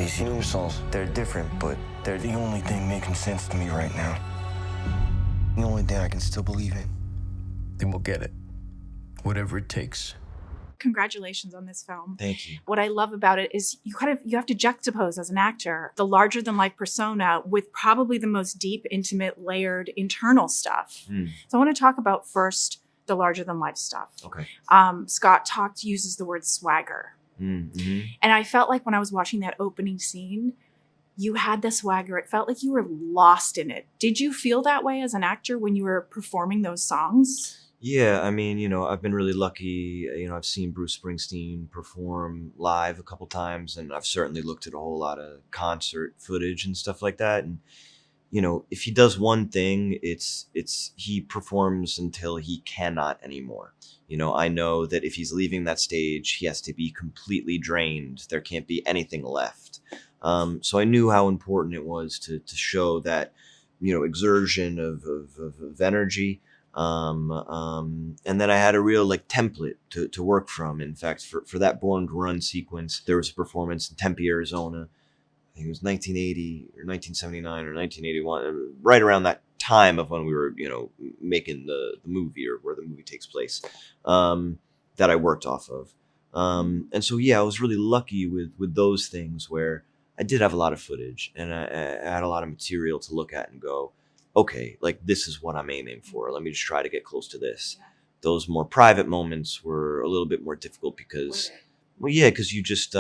These new songs, they're different, but they're the only thing making sense to me right now. The only thing I can still believe in. Then we'll get it. Whatever it takes. Congratulations on this film. Thank you. What I love about it is you have to juxtapose as an actor the larger than life persona with probably the most deep, intimate, layered internal stuff. So I want to talk about first the larger than life stuff. Okay. Scott uses the word swagger. Mm-hmm. And I felt like when I was watching that opening scene, you had the swagger. It felt like you were lost in it. Did you feel that way as an actor when you were performing those songs? Yeah, I mean, I've been really lucky. I've seen Bruce Springsteen perform live a couple times, and I've certainly looked at a whole lot of concert footage and stuff like that. And, if he does one thing, it's he performs until he cannot anymore. I know that if he's leaving that stage, he has to be completely drained. There can't be anything left. So I knew how important it was to show that, exertion of energy. And then I had a real template to work from. In fact, for that Born to Run sequence, there was a performance in Tempe, Arizona. I think it was 1980 or 1979 or 1981, right around that time of when we were, making the movie or where the movie takes place, that I worked off of. And so, I was really lucky with those things where I did have a lot of footage and I had a lot of material to look at and go, okay, this is what I'm aiming for. Let me just try to get close to this. Those more private moments were a little bit more difficult because you just,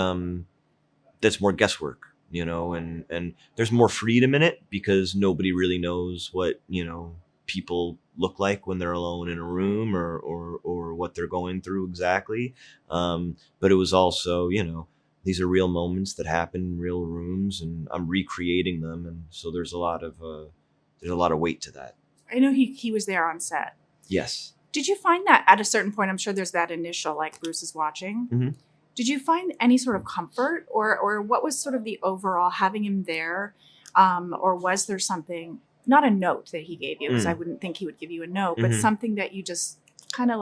that's more guesswork, and there's more freedom in it because nobody really knows what, people look like when they're alone in a room or what they're going through exactly. But it was also, these are real moments that happen in real rooms and I'm recreating them. And so there's a lot of weight to that. I know he was there on set. Yes. Did you find that at a certain point, I'm sure there's that initial, Bruce is watching. Mm-hmm. Did you find any sort of comfort or what was sort of the overall having him there? Or was there something, not a note that he gave you, because I wouldn't think he would give you a note, but something that you just kind of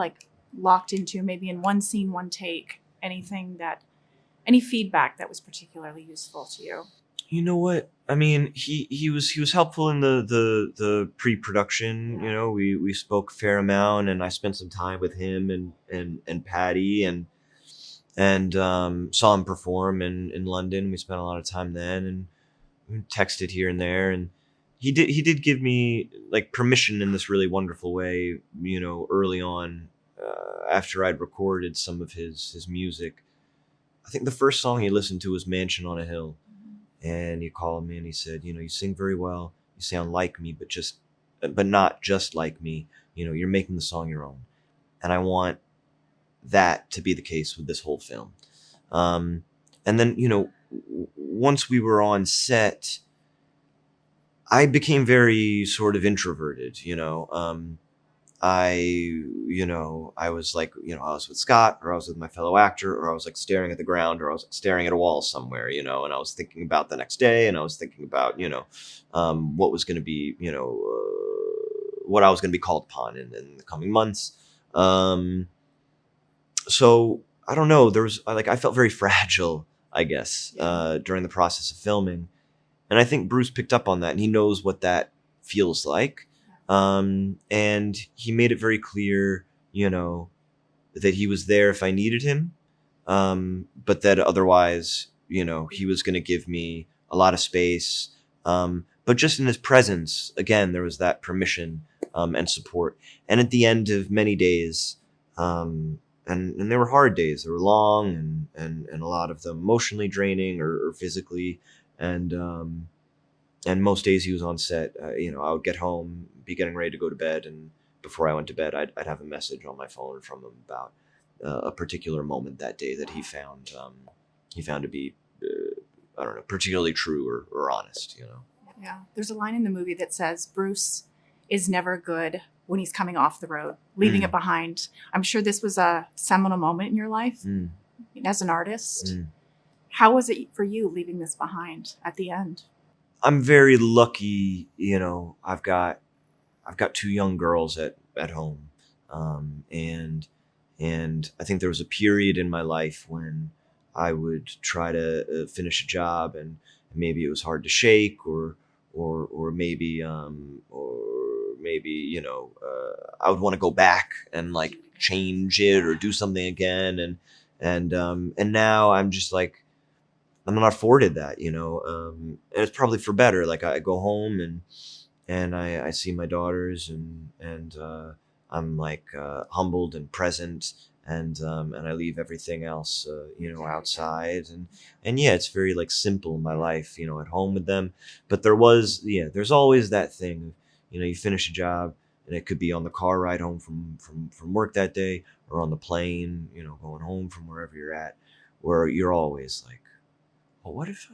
locked into, maybe in one scene, one take, any feedback that was particularly useful to you? You know what? I mean, he was helpful in the pre-production. We spoke a fair amount, and I spent some time with him and Patty and saw him perform in London. We spent a lot of time then, and we texted here and there. And he did give me permission in this really wonderful way. Early on, after I'd recorded some of his music, I think the first song he listened to was "Mansion on a Hill." And he called me and he said, you sing very well. You sound like me, but not just like me. You're making the song your own. And I want that to be the case with this whole film. And then, once we were on set, I became very sort of introverted, I was I was with Scott, or I was with my fellow actor, or I was staring at the ground, or I was staring at a wall somewhere, and I was thinking about the next day, and I was thinking about, what was going to be, what I was going to be called upon in the coming months. So I don't know, there was I felt very fragile, I guess, during the process of filming. And I think Bruce picked up on that, and he knows what that feels like. And he made it very clear, that he was there if I needed him. But that otherwise, he was going to give me a lot of space. But just in his presence, again, there was that permission, and support. And at the end of many days, and they were hard days, they were long and a lot of them emotionally draining or physically. And most days he was on set, I would get home, be getting ready to go to bed, and before I went to bed, I'd have a message on my phone from him about a particular moment that day that he found to be, I don't know, particularly true or honest. Yeah, there's a line in the movie that says Bruce is never good when he's coming off the road, leaving it behind. I'm sure this was a seminal moment in your life as an artist. How was it for you leaving this behind at the end? I'm very lucky, I've got 2 young girls at home. And I think there was a period in my life when I would try to finish a job, and maybe it was hard to shake, or maybe I would want to go back and like change it or do something again, and now I'm just like, I'm not afforded that, and it's probably for better. Like I go home and I see my daughters, and I'm like humbled and present, and I leave everything else outside, and yeah, it's very like simple in my life, at home with them. But there's always that thing, you finish a job, and it could be on the car ride home from work that day, or on the plane, going home from wherever you're at, where you're always like, well, what if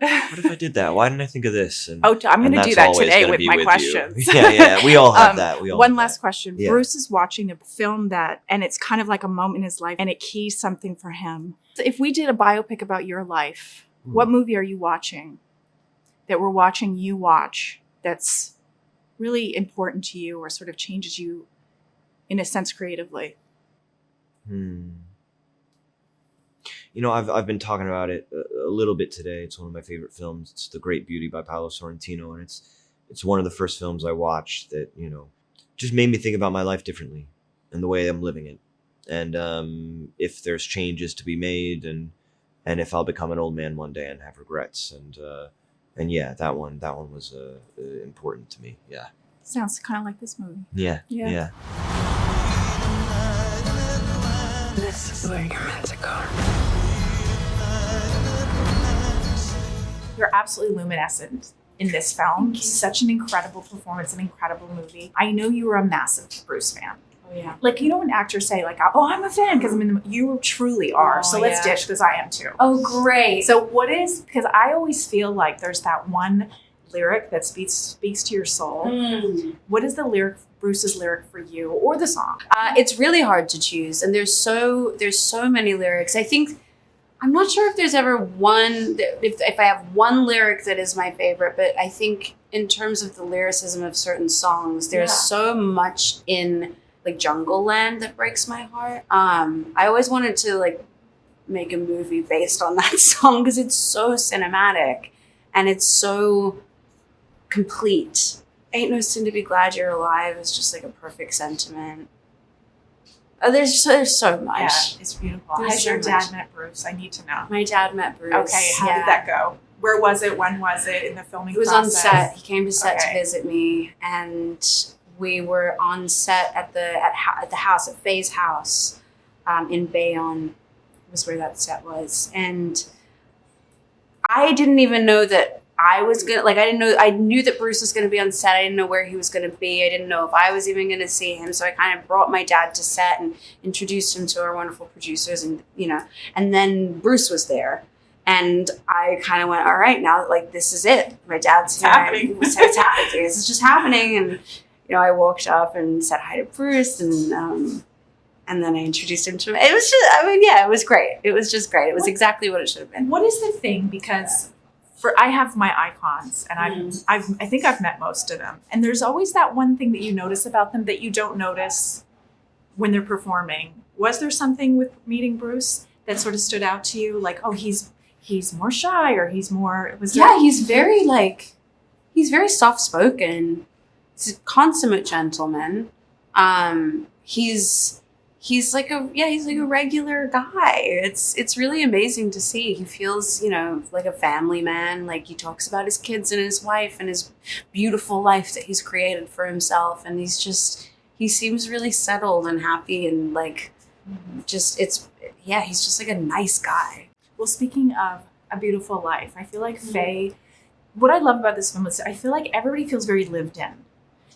I did that? Why didn't I think of this? And I'm going to do that today with my questions. Yeah, we all have that. One last question. Yeah. Bruce is watching a film and it's kind of like a moment in his life, and it keys something for him. So if we did a biopic about your life, what movie are you watching that we're watching you watch that's really important to you or sort of changes you in a sense creatively? I've been talking about it a little bit today. It's one of my favorite films. It's The Great Beauty by Paolo Sorrentino, and it's one of the first films I watched that just made me think about my life differently and the way I'm living it, and if there's changes to be made, and if I'll become an old man one day and have regrets, and yeah, that one was important to me. Yeah, sounds kind of like this movie. Yeah. This is where you're meant to go. You're absolutely luminescent in this film. Such an incredible performance, an incredible movie. I know you were a massive Bruce fan. Oh yeah. Like, when actors say like, oh, I'm a fan because I'm in the, you truly are. So let's ditch because I am too. Oh, great. So because I always feel like there's that one lyric that speaks to your soul. What is the lyric, Bruce's lyric for you, or the song? It's really hard to choose, and there's so many lyrics. I think I'm not sure if there's ever one if I have one lyric that is my favorite, but I think in terms of the lyricism of certain songs, there's so much in like Jungle Land that breaks my heart. I always wanted to like make a movie based on that song because it's so cinematic and it's so complete. Ain't no sin to be glad you're alive is just like a perfect sentiment. There's so much. Yeah, it's beautiful. Has your dad met Bruce? I need to know. My dad met Bruce. Okay, how did that go? Where was it? When was it in the filming process? It was on set. He came to set to visit me, and we were on set at the house, at Faye's house, in Bayonne, was where that set was. And I didn't even know that I was gonna, like, I knew that Bruce was gonna be on set. I didn't know where he was gonna be. I didn't know if I was even gonna see him. So I kind of brought my dad to set and introduced him to our wonderful producers, and and then Bruce was there. And I kind of went, all right, now like this is it. My dad's here. Happening. It's happening. This is just happening. And I walked up and said hi to Bruce, and then I introduced him to him. It was just, it was great. It was just great. It was exactly what it should have been. What is the thing? Because I have my icons, and I think I've met most of them. And there's always that one thing that you notice about them that you don't notice when they're performing. Was there something with meeting Bruce that sort of stood out to you? Like, oh, he's more shy, or he's more... he's very soft-spoken. He's a consummate gentleman. He's like a regular guy. It's really amazing to see. He feels, like a family man. Like, he talks about his kids and his wife and his beautiful life that he's created for himself. And he seems really settled and happy, and like, he's just like a nice guy. Well, speaking of A Beautiful Life, I feel like Faye, what I love about this film is I feel like everybody feels very lived in.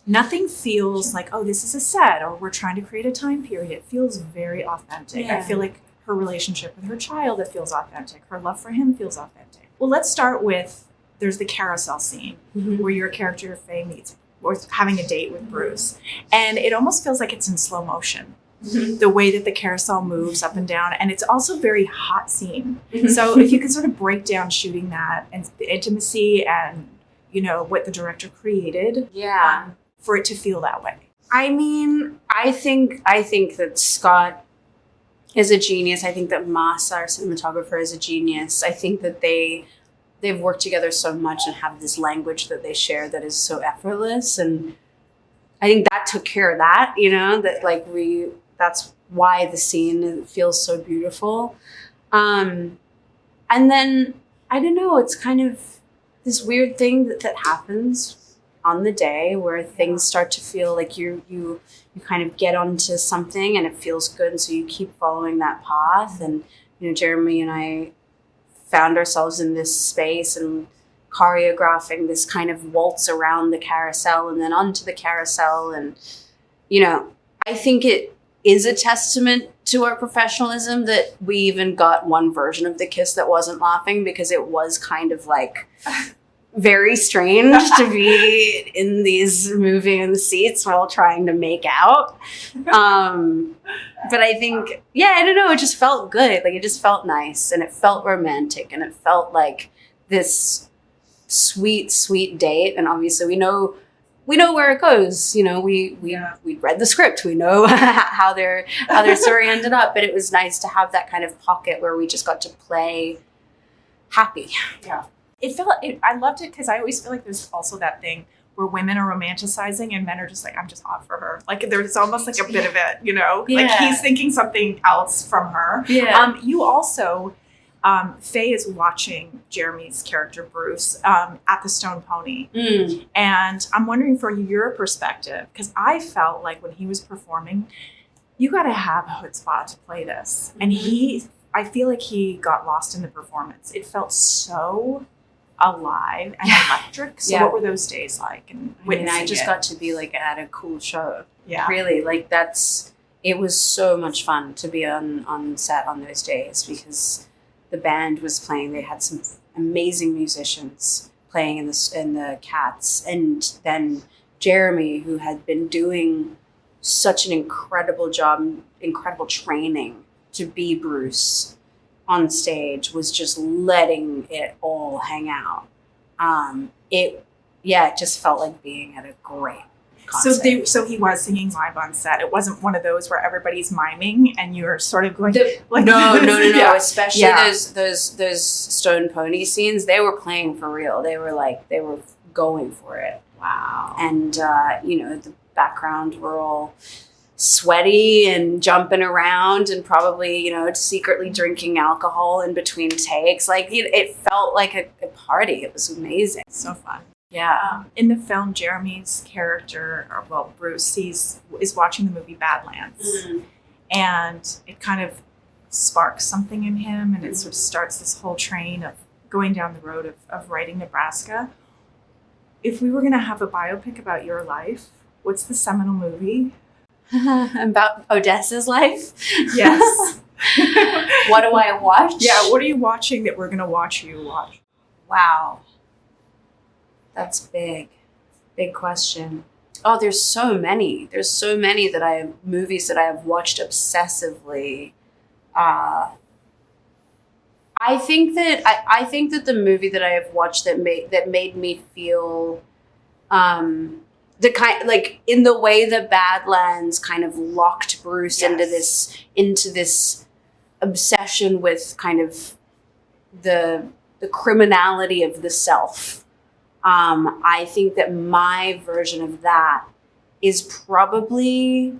Nothing feels like, oh, this is a set, or we're trying to create a time period. It feels very authentic. Yeah. I feel like her relationship with her child, it feels authentic. Her love for him feels authentic. Well, let's start with, there's the carousel scene where your character, Faye, meets or having a date with Bruce. And it almost feels like it's in slow motion. The way that the carousel moves up and down. And it's also a very hot scene. So if you could sort of break down shooting that and the intimacy and, what the director created. Yeah. For it to feel that way. I mean, I think that Scott is a genius. I think that Mas, our cinematographer, is a genius. I think that they've worked together so much and have this language that they share that is so effortless. And I think that took care of that, you know, that like that's why the scene feels so beautiful. And then, I don't know, it's kind of this weird thing that happens on the day where things start to feel like you kind of get onto something and it feels good, and so you keep following that path. And you know, Jeremy and I found ourselves in this space and choreographing this kind of waltz around the carousel and then onto the carousel. And you know, I think it is a testament to our professionalism that we even got one version of the kiss that wasn't laughing, because it was kind of like very strange to be in these moving in the seats while trying to make out. But I think, yeah, I don't know, it just felt good. Like, it just felt nice, and it felt romantic, and it felt like this sweet, sweet date. And obviously we know where it goes. You know, we read the script. We know how their story ended up, but it was nice to have that kind of pocket where we just got to play happy. Yeah. I loved it because I always feel like there's also that thing where women are romanticizing and men are just like, I'm just off for her. Like, there's almost like a bit of it, you know? Yeah. Like, he's thinking something else from her. Yeah. You also, Faye is watching Jeremy's character, Bruce, at the Stone Pony. Mm. And I'm wondering for your perspective, because I felt like when he was performing, you got to have a chutzpah to play this. And I feel like he got lost in the performance. It felt so alive and electric. So what were those days like? And I just got to be like at a cool show. Yeah. Really, like it was so much fun to be on set on those days, because the band was playing. They had some amazing musicians playing in the Cats, and then Jeremy, who had been doing such an incredible job, incredible training to be Bruce on stage, was just letting it all hang out. It just felt like being at a great concert. So he was singing live on set. It wasn't one of those where everybody's miming and you're sort of going like no. Yeah. Especially those Stone Pony scenes, they were playing for real. They were going for it. Wow. And the background were all sweaty and jumping around and probably, secretly drinking alcohol in between takes. Like, it felt like a party. It was amazing. So fun. Yeah. In the film, Jeremy's character, Bruce, is watching the movie Badlands. Mm-hmm. And it kind of sparks something in him, and it sort of starts this whole train of going down the road of writing Nebraska. If we were going to have a biopic about your life, what's the seminal movie? About Odessa's life? Yes. What do I watch? Yeah, what are you watching that we're going to watch you watch? Wow. That's big. Big question. Oh, there's so many. There's so many movies that I have watched obsessively. I think that the movie that I have watched that made me feel the kind, like, in the way that Badlands kind of locked Bruce into this obsession with kind of the criminality of the self. I think that my version of that is probably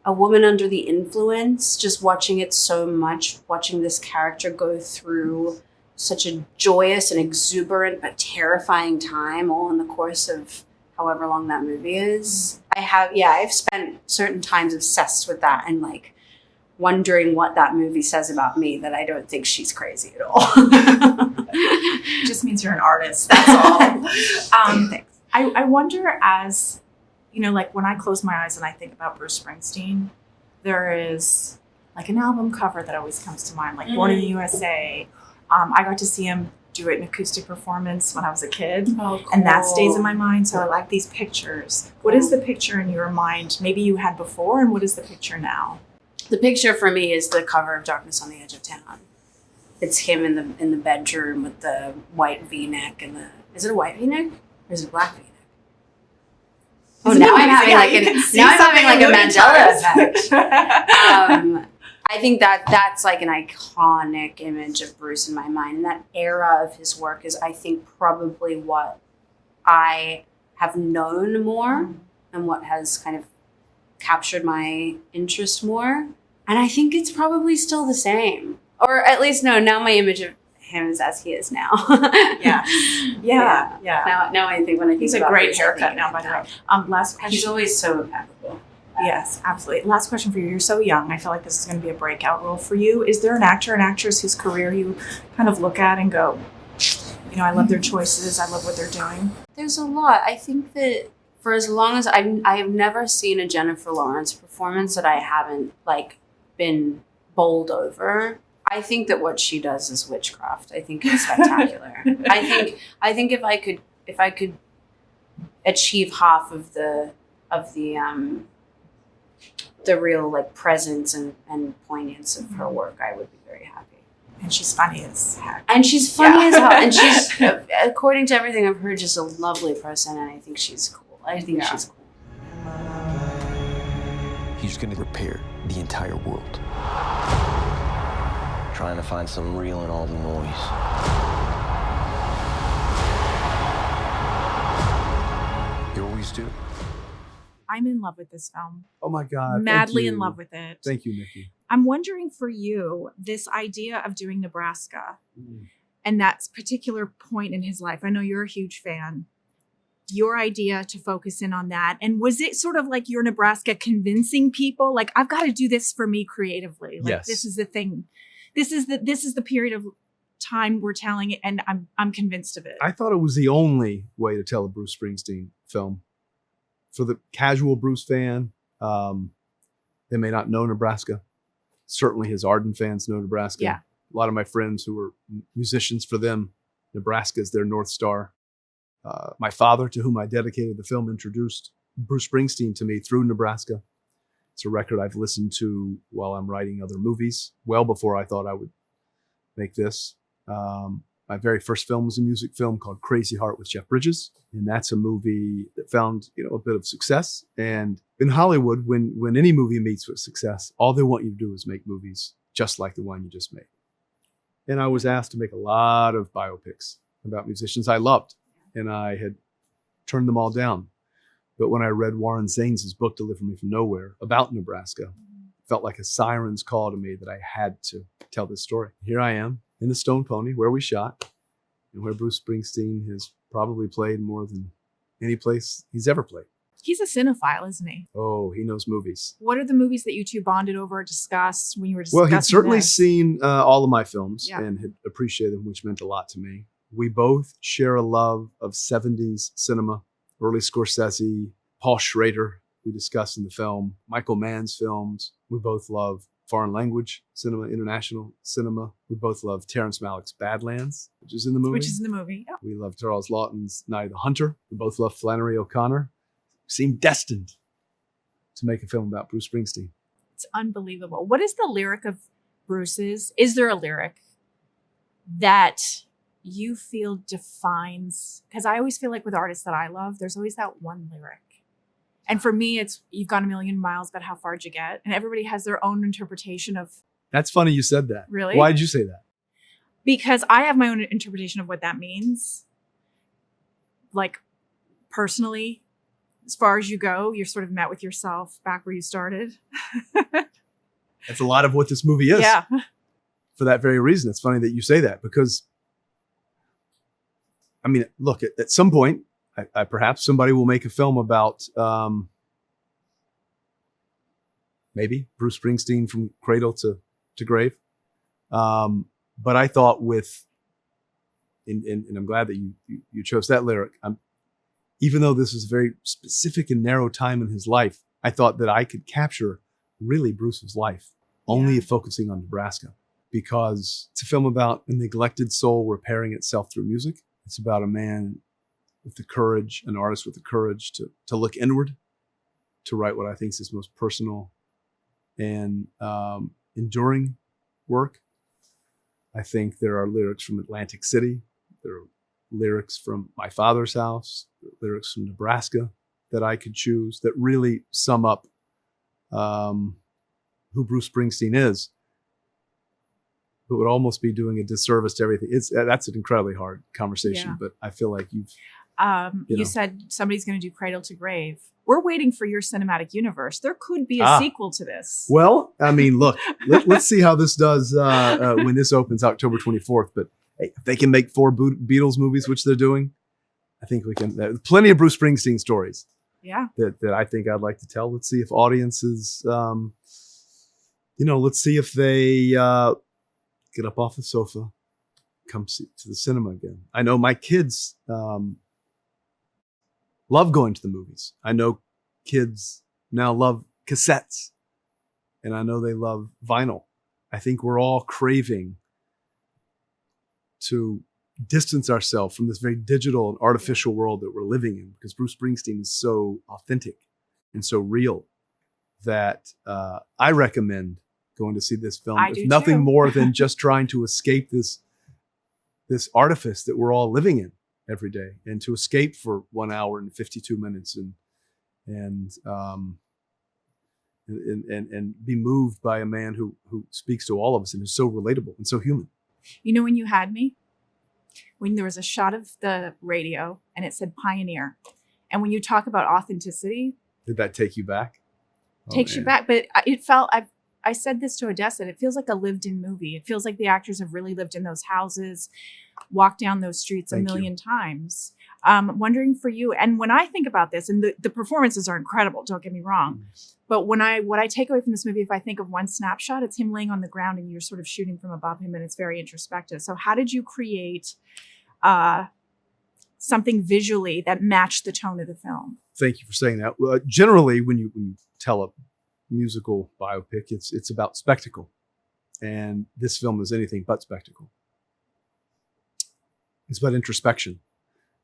A Woman Under the Influence, just watching it so much, watching this character go through such a joyous and exuberant but terrifying time all in the course of however long that movie is. I've spent certain times obsessed with that and like wondering what that movie says about me, that I don't think she's crazy at all. It just means you're an artist. That's all. Thanks. I wonder, as like when I close my eyes and I think about Bruce Springsteen, there is like an album cover that always comes to mind, like Born in the USA. I got to see him do it in acoustic performance when I was a kid. Oh, cool. And that stays in my mind. So I like these pictures. What is the picture in your mind maybe you had before, and what is the picture now? The picture for me is the cover of Darkness on the Edge of Town. It's him in the bedroom with the white V-neck and is it a white V-neck or is it a black V-neck? Oh, now I'm having like a Mandela effect. I think that's like an iconic image of Bruce in my mind. And that era of his work is, I think, probably what I have known more and what has kind of captured my interest more. And I think it's probably still the same. Or at least, no, now my image of him is as he is now. Yeah. Now I think when I think He's a about great Bruce, I haircut think now, by the way. Last question. He's always so impeccable. Yes, absolutely. Last question for you. You're so young. I feel like this is going to be a breakout role for you. Is there an actor and actress whose career you kind of look at and go, I love their choices. I love what they're doing? There's a lot. I think that for as long as I have never seen a Jennifer Lawrence performance that I haven't like been bowled over. I think that what she does is witchcraft. I think it's spectacular. I think if I could achieve half of the real like presence and poignance of her work, I would be very happy. And she's funny as heck. And she's funny as hell. And she's, according to everything I've heard, just a lovely person. And I think she's cool. She's cool. He's gonna repair the entire world. Trying to find something real in all the noise. You always do. I'm in love with this film. Oh my God. Madly in love with it. Thank you, Nikki. I'm wondering for you, this idea of doing Nebraska and that particular point in his life. I know you're a huge fan. Your idea to focus in on that. And was it sort of like your Nebraska convincing people, like, I've got to do this for me creatively? Like, Yes. This is the thing. This is the period of time we're telling it, and I'm convinced of it. I thought it was the only way to tell a Bruce Springsteen film. For the casual Bruce fan, they may not know Nebraska. Certainly his ardent fans know Nebraska. Yeah. A lot of my friends who were musicians, for them, Nebraska is their North Star. My father, to whom I dedicated the film, introduced Bruce Springsteen to me through Nebraska. It's a record I've listened to while I'm writing other movies, well before I thought I would make this. My very first film was a music film called Crazy Heart with Jeff Bridges. And that's a movie that found, a bit of success. And in Hollywood, when any movie meets with success, all they want you to do is make movies just like the one you just made. And I was asked to make a lot of biopics about musicians I loved. And I had turned them all down. But when I read Warren Zanes' book, Deliver Me from Nowhere, about Nebraska, it felt like a siren's call to me that I had to tell this story. Here I am in the Stone Pony, where we shot, and where Bruce Springsteen has probably played more than any place he's ever played. He's a cinephile, isn't he? Oh, he knows movies. What are the movies that you two bonded over or discussed when you were discussing Well, he'd certainly this? seen all of my films Yeah. and had appreciated them, which meant a lot to me. We both share a love of 70s cinema, early Scorsese, Paul Schrader, we discussed in the film, Michael Mann's films. We both love foreign language cinema, international cinema. We both love Terrence Malick's Badlands, which is in the movie. Yeah. We love Charles Lawton's Night of the Hunter. We both love Flannery O'Connor. Seemed destined to make a film about Bruce Springsteen. It's unbelievable. What is the lyric of Bruce's? Is there a lyric that you feel defines? Because I always feel like with artists that I love, there's always that one lyric. And for me, it's "You've gone a million miles, but how far'd you get?" And everybody has their own interpretation of. That's funny you said that. Really? Why did you say that? Because I have my own interpretation of what that means. Like, personally, as far as you go, you're sort of met with yourself back where you started. That's a lot of what this movie is. Yeah. For that very reason. It's funny that you say that, because, I mean, look, at some point, I perhaps somebody will make a film about maybe Bruce Springsteen from cradle to grave. But I thought and I'm glad that you chose that lyric. Even though this is a very specific and narrow time in his life, I thought that I could capture really Bruce's life, only focusing on Nebraska, because it's a film about a neglected soul repairing itself through music. It's about a man with the courage, an artist with the courage to look inward, to write what I think is his most personal and enduring work. I think there are lyrics from Atlantic City. There are lyrics from My Father's House, lyrics from Nebraska that I could choose that really sum up who Bruce Springsteen is. would almost be doing a disservice to everything. That's an incredibly hard conversation, Yeah. but I feel like you You said somebody's going to do Cradle to Grave. We're waiting for your cinematic universe. There could be a sequel to this. Well, I mean, look, let's see how this does when this opens October 24th. But hey, if they can make 4 Beatles movies, which they're doing, I think we can. There's plenty of Bruce Springsteen stories. Yeah. That I think I'd like to tell. Let's see if audiences, let's see if they get up off the sofa, come to the cinema again. I know my kids love going to the movies. I know kids now love cassettes, and I know they love vinyl. I think we're all craving to distance ourselves from this very digital and artificial world that we're living in, because Bruce Springsteen is so authentic and so real that I recommend going to see this film. I If do nothing too. more than just trying to escape this artifice that we're all living in every day, and to escape for 1 hour and 52 minutes and be moved by a man who speaks to all of us and is so relatable and so human. You know when you had me? When there was a shot of the radio and it said Pioneer. And when you talk about authenticity, Did that take you back? takes you back. But it felt, I said this to Odessa, it feels like a lived in movie. It feels like the actors have really lived in those houses, walked down those streets Thank a million times. Wondering for you, and when I think about this, and the performances are incredible, don't get me wrong. But what I take away from this movie, if I think of one snapshot, it's him laying on the ground and you're sort of shooting from above him, and it's very introspective. So how did you create something visually that matched the tone of the film? Thank you for saying that. Well, generally, when you tell a musical biopic, it's about spectacle, and this film is anything but spectacle. It's about introspection.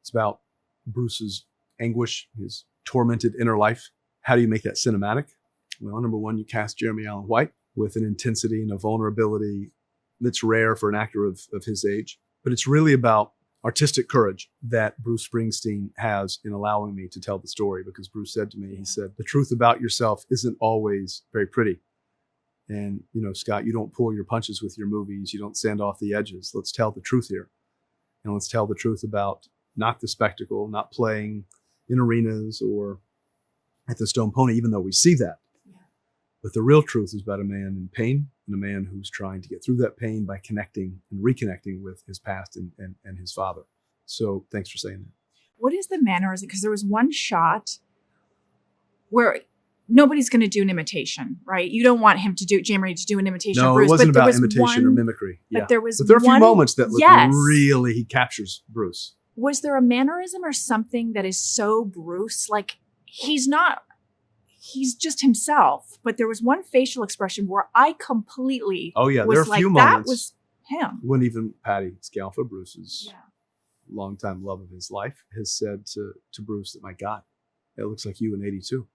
It's about Bruce's anguish, his tormented inner life. How do you make that cinematic? Well, number one, you cast Jeremy Allen White with an intensity and a vulnerability that's rare for an actor of his age. But it's really about artistic courage that Bruce Springsteen has in allowing me to tell the story, because Bruce said to me, he said, the truth about yourself isn't always very pretty. And, Scott, you don't pull your punches with your movies. You don't sand off the edges. Let's tell the truth here. And let's tell the truth about not the spectacle, not playing in arenas or at the Stone Pony, even though we see that. Yeah. But the real truth is about a man in pain, and a man who's trying to get through that pain by connecting and reconnecting with his past and his father. So thanks for saying that. What is the mannerism? Because there was one shot where nobody's going to do an imitation, right? You don't want him to do Jamie to do an imitation of No, Bruce. it wasn't but there about was imitation or mimicry. But there was are a few one- moments that look Yes. really, he captures Bruce. Was there a mannerism or something that is so Bruce? Like he's just himself. But there was one facial expression where I completely Oh yeah, was there are a like, few that moments was him. when even Patty Scalfa, Bruce's Yeah. longtime love of his life, has said to Bruce that, my God, it looks like you in '82.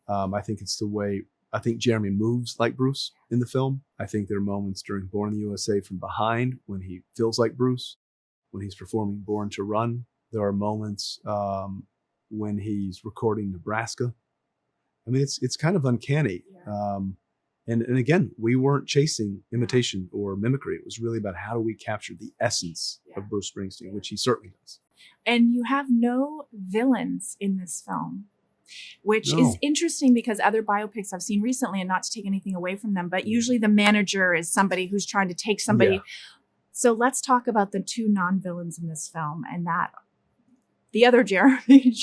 I think it's the way, I think Jeremy moves like Bruce in the film. I think there are moments during Born in the USA from behind when he feels like Bruce, when he's performing Born to Run. There are moments when he's recording Nebraska. I mean, it's kind of uncanny. Yeah. And again, we weren't chasing imitation or mimicry. It was really about how do we capture the essence of Bruce Springsteen, which he certainly does. And you have no villains in this film, which No. is interesting because other biopics I've seen recently, and not to take anything away from them, but usually the manager is somebody who's trying to take somebody. Yeah. So let's talk about the 2 non-villains in this film, and that the other Jeremy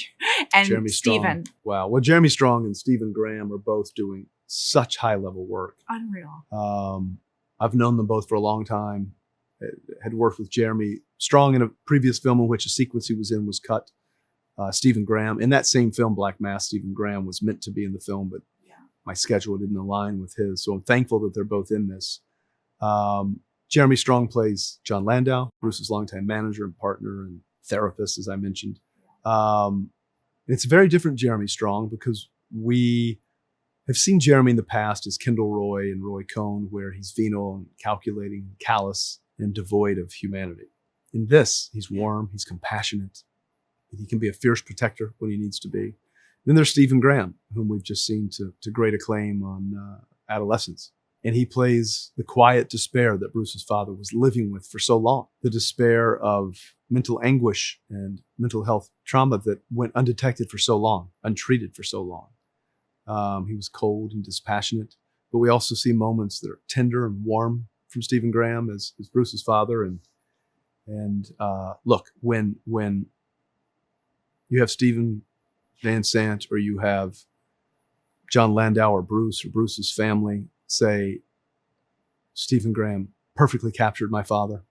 and Jeremy Stephen. Strong. Wow. Well, Jeremy Strong and Stephen Graham are both doing such high-level work. Unreal. I've known them both for a long time. Had worked with Jeremy Strong in a previous film in which a sequence he was in was cut. Stephen Graham, in that same film, Black Mass, Stephen Graham was meant to be in the film, but my schedule didn't align with his. So I'm thankful that they're both in this. Jeremy Strong plays John Landau, Bruce's longtime manager and partner and therapist, as I mentioned. It's a very different Jeremy Strong, because we have seen Jeremy in the past as Kendall Roy and Roy Cohn, where he's venal and calculating, callous, and devoid of humanity. In this, he's warm, he's compassionate, he can be a fierce protector when he needs to be. Then there's Stephen Graham, whom we've just seen to great acclaim on Adolescence. And he plays the quiet despair that Bruce's father was living with for so long, the despair of mental anguish and mental health trauma that went undetected for so long, untreated for so long. He was cold and dispassionate, but we also see moments that are tender and warm from Stephen Graham as Bruce's father. And look, when you have Stephen Van Sant or you have John Landau or Bruce's family say, Stephen Graham perfectly captured my father,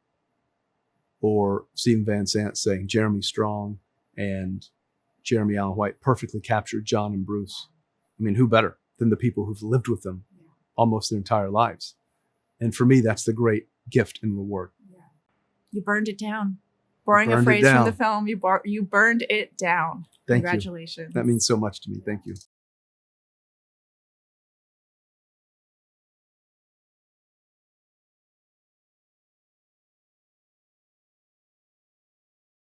or Stephen Van Sant saying Jeremy Strong and Jeremy Allen White perfectly captured John and Bruce. I mean, who better than the people who've lived with them almost their entire lives? And for me, that's the great gift and reward. Yeah. You burned it down. Borrowing a Burned it phrase from down. the film, you burned it down. Thank you. Congratulations. That means so much to me. Thank you.